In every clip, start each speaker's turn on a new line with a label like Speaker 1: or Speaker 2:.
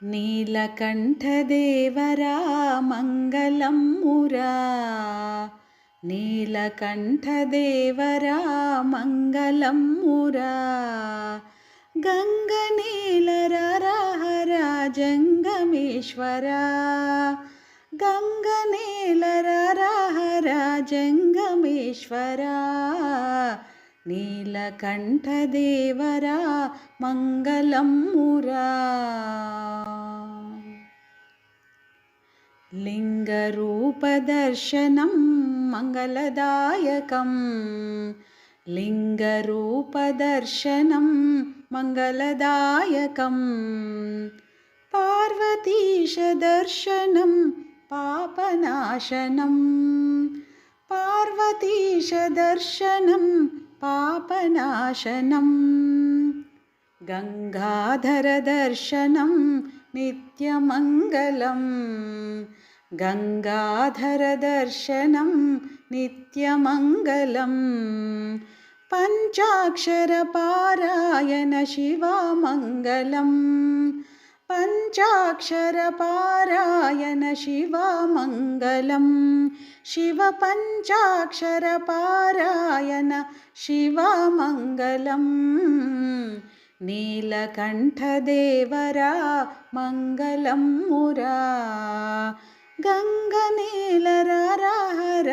Speaker 1: ನೀಲಕಂಠದೇವರ ಮಂಗಲಂ ಮುರಾ ನೀಲಕಂಠದೇವರ ಮಂಗಲಂ ಮುರಾ ಗಂಗನೀಲರ ಹರ ಜಂಗಮೇಶ್ವರ ಗಂಗನೀಲರ ಹರ ಜಂಗಮೇಶ್ವರ ನೀಲಕಂಠದೇವರ ಮಂಗಲಂ ಮುರಾ ಲಿಂಗರೂಪದರ್ಶನಂ ಮಂಗಲದಾಯಕಂ ಲಿಂಗರೂಪದರ್ಶನಂ ಮಂಗಲದಾಯಕಂ ಪಾರ್ವತೀಶದರ್ಶನಂ ಪಾಪನಾಶನಂ ಪಾರ್ವತೀಶದರ್ಶನಂ ಪಾಪನಾಶನಂ ಗಂಗಾಧರದರ್ಶನಂ ನಿತ್ಯಮಂಗಲಂ ಗಂಗಾಧರದರ್ಶನಂ ನಿತ್ಯಮಂಗಲಂ ಪಂಚಾಕ್ಷರಪಾರಾಯಣ ಶಿವಮಂಗಲಂ ಪಂಚಾಕ್ಷರಪಾರಾಯಣ ಶಿವಮಂಗಲಂ ಶಿವ ಪಂಚಾಕ್ಷರಪಾರಾಯಣ ಶಿವಮಂಗಲಂ ನೀಲಕಂಠದೇವರ ಮಂಗಲಂ ಮುರಾ ಗಂಗನೀಲರ ಹರ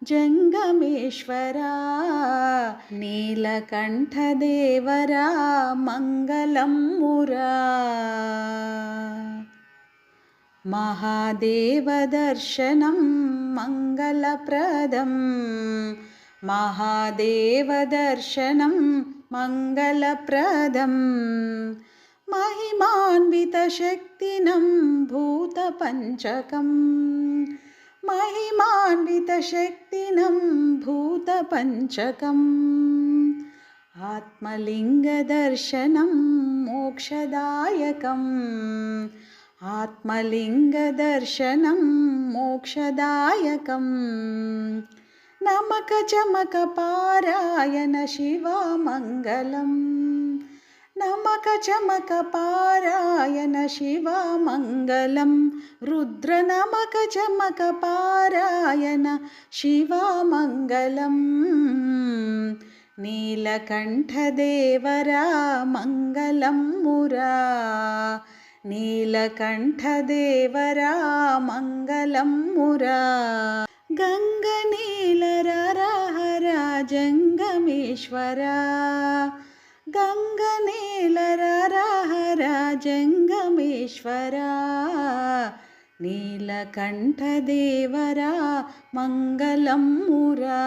Speaker 1: ಜಂಗಮೇಶ್ವರ ನೀಲಕಂಠದೇವರ ಮಂಗಲಂ ಮುರಾ ಮಹಾದೇವದರ್ಶನಂ ಮಂಗಲಪ್ರದಂ ಮಹಾದೇವದರ್ಶನಂ ಮಂಗಲಪ್ರದಂ महिमान्वितशक्तिनं भूतपञ्चकं महिमान्वितशक्तिनं भूतपञ्चकम् आत्मलिङ्गदर्शनं मोक्षदायकम् आत्मलिङ्गदर्शनं मोक्षदायकम् नमकचमकपारायण शिवमङ्गलम् नमकचमकपारायण शिवमङ्गलं रुद्रनमकचमकपारायण शिवमङ्गलं नीलकण्ठदेवर मङ्गलं मुरा नीलकण्ठदेवर मङ्गलं मुरा गङ्गनीलर हर जङ्गमेश्वर गङ्गनीलर हर जङ्गमेश्वर नीलकण्ठदेवर मङ्गलं मुरा।